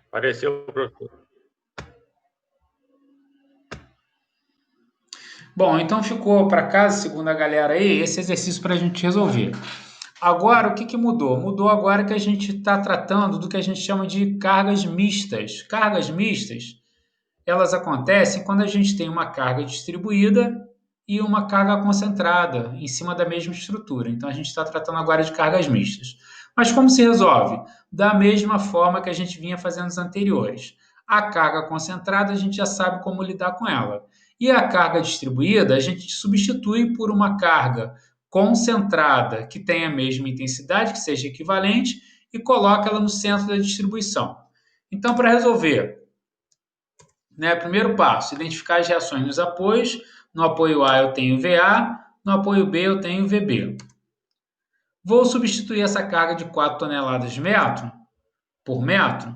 Apareceu, professor. Bom, então ficou para casa, segundo a galera aí, esse exercício para a gente resolver. Agora, o que mudou? Mudou agora que a gente está tratando do que a gente chama de cargas mistas. Cargas mistas, elas acontecem quando a gente tem uma carga distribuída e uma carga concentrada em cima da mesma estrutura. Então, a gente está tratando agora de cargas mistas. Mas como se resolve? Da mesma forma que a gente vinha fazendo nos anteriores. A carga concentrada, a gente já sabe como lidar com ela. E a carga distribuída, a gente substitui por uma carga concentrada que tenha a mesma intensidade, que seja equivalente, e coloca ela no centro da distribuição. Então, para resolver, né, primeiro passo, identificar as reações nos apoios. No apoio A eu tenho VA, no apoio B eu tenho VB. Vou substituir essa carga de 4 toneladas por metro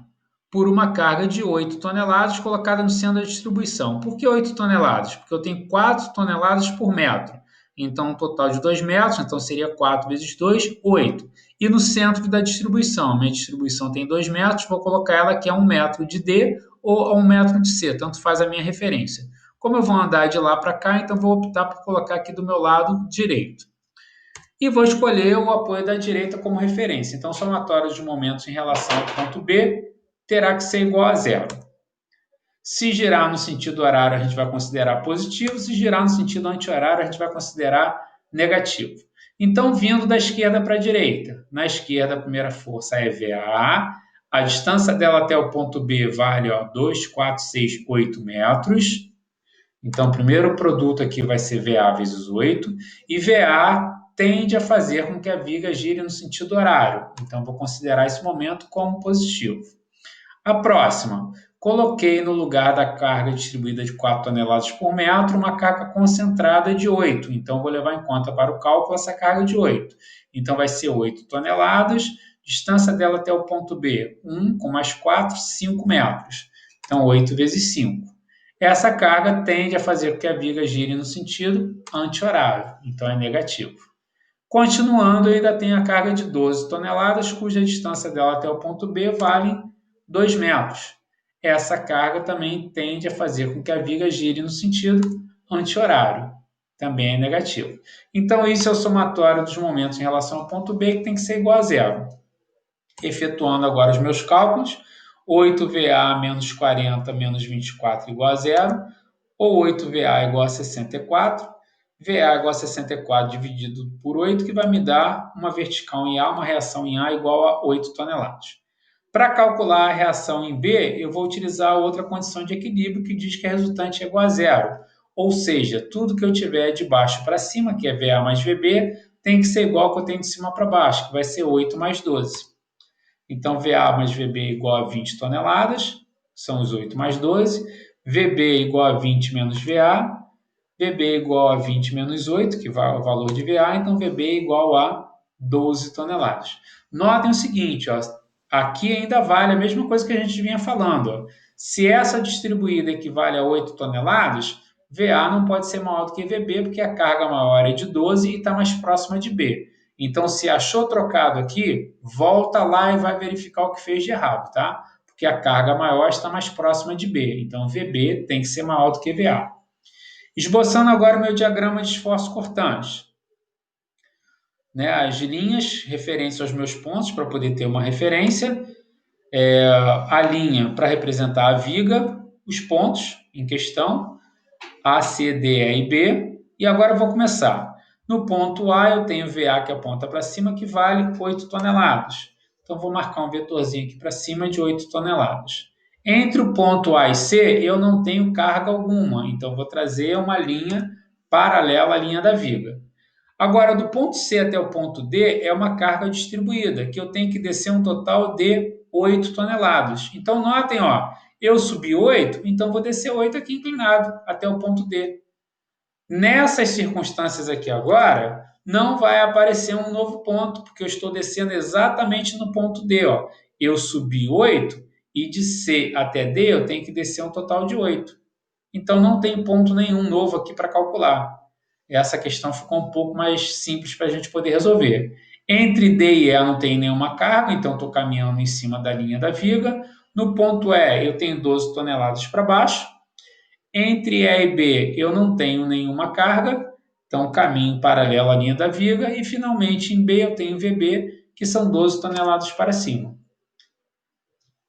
por uma carga de 8 toneladas colocada no centro da distribuição. Por que 8 toneladas? Porque eu tenho 4 toneladas por metro. Então, um total de 2 metros, então seria 4 vezes 2, 8. E no centro da distribuição, a minha distribuição tem 2 metros, vou colocar ela aqui a 1 metro de D ou a 1 metro de C, tanto faz a minha referência. Como eu vou andar de lá para cá, então vou optar por colocar aqui do meu lado direito. E vou escolher o apoio da direita como referência. Então, somatório de momentos em relação ao ponto B terá que ser igual a zero. Se girar no sentido horário, a gente vai considerar positivo. Se girar no sentido anti-horário, a gente vai considerar negativo. Então, vindo da esquerda para a direita. Na esquerda, a primeira força é VA. A distância dela até o ponto B vale 2, 4, 6, 8 metros. Então, o primeiro produto aqui vai ser VA vezes 8. E VA tende a fazer com que a viga gire no sentido horário. Então, vou considerar esse momento como positivo. A próxima, coloquei no lugar da carga distribuída de 4 toneladas por metro uma carga concentrada de 8. Então, vou levar em conta para o cálculo essa carga de 8. Então, vai ser 8 toneladas, distância dela até o ponto B, 1 com mais 4, 5 metros. Então, 8 vezes 5. Essa carga tende a fazer com que a viga gire no sentido anti-horário, então é negativo. Continuando, eu ainda tenho a carga de 12 toneladas, cuja distância dela até o ponto B vale 2 metros. Essa carga também tende a fazer com que a viga gire no sentido anti-horário. Também é negativo. Então, isso é o somatório dos momentos em relação ao ponto B, que tem que ser igual a zero. Efetuando agora os meus cálculos, 8VA menos 40 menos 24 igual a zero, ou 8VA igual a 64, VA igual a 64 dividido por 8, que vai me dar uma vertical em A, uma reação em A igual a 8 toneladas. Para calcular a reação em B, eu vou utilizar outra condição de equilíbrio que diz que a resultante é igual a zero. Ou seja, tudo que eu tiver de baixo para cima, que é VA mais VB, tem que ser igual ao que eu tenho de cima para baixo, que vai ser 8 mais 12. Então, VA mais VB é igual a 20 toneladas, são os 8 mais 12. VB é igual a 20 menos VA. VB é igual a 20 menos 8, que é o valor de VA, então VB é igual a 12 toneladas. Notem o seguinte, ó, aqui ainda vale a mesma coisa que a gente vinha falando. Ó. Se essa distribuída equivale a 8 toneladas, VA não pode ser maior do que VB, porque a carga maior é de 12 e está mais próxima de B. Então, se achou trocado aqui, volta lá e vai verificar o que fez de errado, tá? Porque a carga maior está mais próxima de B. Então, VB tem que ser maior do que VA. Esboçando agora o meu diagrama de esforço cortante. Né, as linhas referentes aos meus pontos, para poder ter uma referência. A linha para representar a viga, os pontos em questão, A, C, D, E e B. E agora eu vou começar. No ponto A, eu tenho VA que aponta para cima, que vale 8 toneladas. Então, vou marcar um vetorzinho aqui para cima de 8 toneladas. Entre o ponto A e C, eu não tenho carga alguma. Então, vou trazer uma linha paralela à linha da viga. Agora, do ponto C até o ponto D, é uma carga distribuída, que eu tenho que descer um total de 8 toneladas. Então, notem, ó, eu subi 8, então vou descer 8 aqui inclinado até o ponto D. Nessas circunstâncias aqui agora, não vai aparecer um novo ponto, porque eu estou descendo exatamente no ponto D. Ó. Eu subi 8 e de C até D eu tenho que descer um total de 8. Então não tem ponto nenhum novo aqui para calcular. Essa questão ficou um pouco mais simples para a gente poder resolver. Entre D e E eu não tenho nenhuma carga, então estou caminhando em cima da linha da viga. No ponto E eu tenho 12 toneladas para baixo. Entre E e B eu não tenho nenhuma carga, então caminho paralelo à linha da viga. E finalmente em B eu tenho VB, que são 12 toneladas para cima.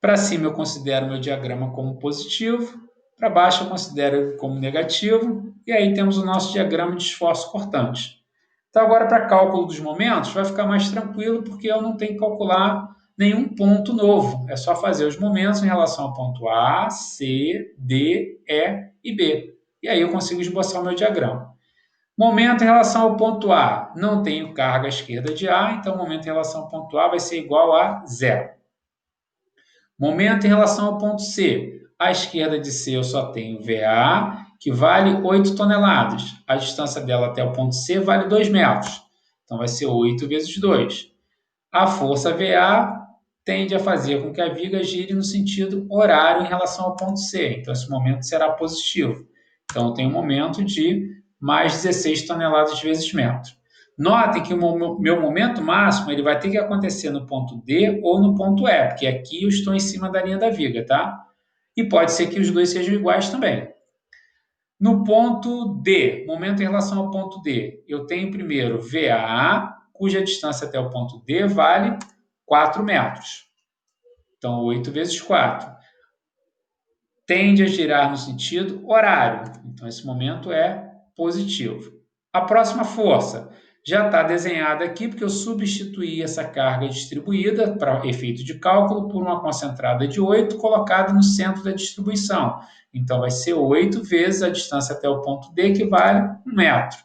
Para cima eu considero meu diagrama como positivo, para baixo eu considero como negativo, e aí temos o nosso diagrama de esforço cortante. Então, agora, para cálculo dos momentos, vai ficar mais tranquilo, porque eu não tenho que calcular nenhum ponto novo. É só fazer os momentos em relação ao ponto A, C, D, E e B. E aí eu consigo esboçar o meu diagrama. Momento em relação ao ponto A, não tenho carga à esquerda de A, então o momento em relação ao ponto A vai ser igual a zero. Momento em relação ao ponto C, à esquerda de C eu só tenho VA, que vale 8 toneladas. A distância dela até o ponto C vale 2 metros. Então vai ser 8 vezes 2. A força VA tende a fazer com que a viga gire no sentido horário em relação ao ponto C. Então esse momento será positivo. Então eu tenho um momento de mais 16 toneladas vezes metro. Notem que o meu momento máximo ele vai ter que acontecer no ponto D ou no ponto E, porque aqui eu estou em cima da linha da viga, tá? E pode ser que os dois sejam iguais também. No ponto D, momento em relação ao ponto D, eu tenho primeiro VA, cuja distância até o ponto D vale 4 metros. Então, 8 vezes 4. Tende a girar no sentido horário. Então, esse momento é positivo. A próxima força já está desenhada aqui, porque eu substituí essa carga distribuída para efeito de cálculo por uma concentrada de 8 colocada no centro da distribuição. Então, vai ser 8 vezes a distância até o ponto D, que vale 1 metro.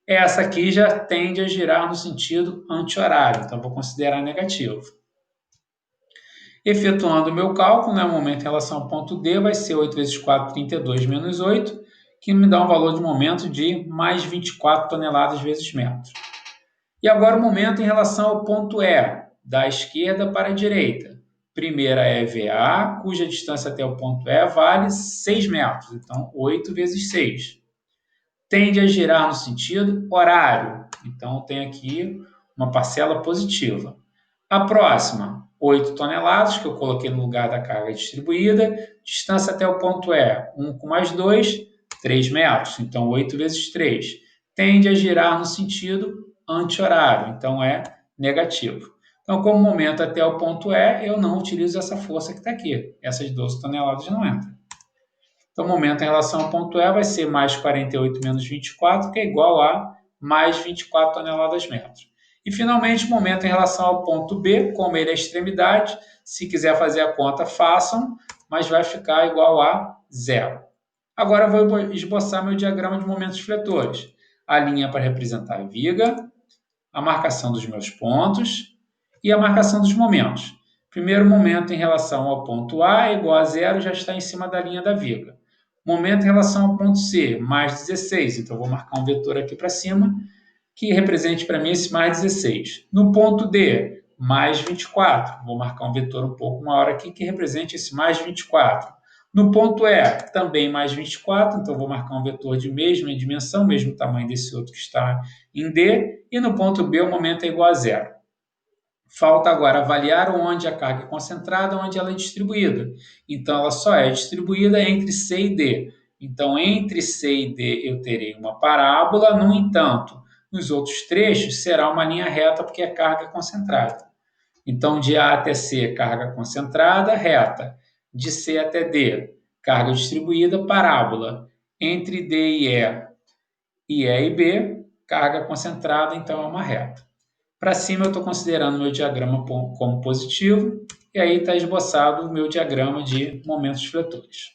Essa aqui já tende a girar no sentido anti-horário, então vou considerar negativo. Efetuando o meu cálculo, né, o momento em relação ao ponto D vai ser 8 vezes 4, 32 menos 8, que me dá um valor de momento de mais 24 toneladas vezes metro. E agora o momento em relação ao ponto E, da esquerda para a direita. Primeira é VA, cuja distância até o ponto E vale 6 metros, então 8 vezes 6. Tende a girar no sentido horário, então tem aqui uma parcela positiva. A próxima, 8 toneladas, que eu coloquei no lugar da carga distribuída. Distância até o ponto E, 1 com mais 2, 3 metros. Então, 8 vezes 3. Tende a girar no sentido anti-horário, então é negativo. Então, como momento até o ponto E, eu não utilizo essa força que está aqui. Essas 12 toneladas não entram. Então, o momento em relação ao ponto E vai ser mais 48 menos 24, que é igual a mais 24 toneladas metros. E, finalmente, o momento em relação ao ponto B, como ele é a extremidade, se quiser fazer a conta, façam, mas vai ficar igual a zero. Agora, eu vou esboçar meu diagrama de momentos fletores. A linha para representar a viga, a marcação dos meus pontos e a marcação dos momentos. Primeiro momento em relação ao ponto A é igual a zero, já está em cima da linha da viga. Momento em relação ao ponto C, mais 16. Então, vou marcar um vetor aqui para cima, que represente para mim esse mais 16. No ponto D, mais 24. Vou marcar um vetor um pouco maior aqui, que represente esse mais 24. No ponto E, também mais 24, então vou marcar um vetor de mesma dimensão, mesmo tamanho desse outro que está em D. E no ponto B, o momento é igual a zero. Falta agora avaliar onde a carga é concentrada, onde ela é distribuída. Então, ela só é distribuída entre C e D. Então, entre C e D eu terei uma parábola, no entanto, nos outros trechos será uma linha reta, porque é carga concentrada. Então, de A até C, carga concentrada, reta. De C até D, carga distribuída, parábola. Entre D e E e B, carga concentrada, então é uma reta. Para cima, eu estou considerando meu diagrama como positivo, e aí está esboçado o meu diagrama de momentos fletores.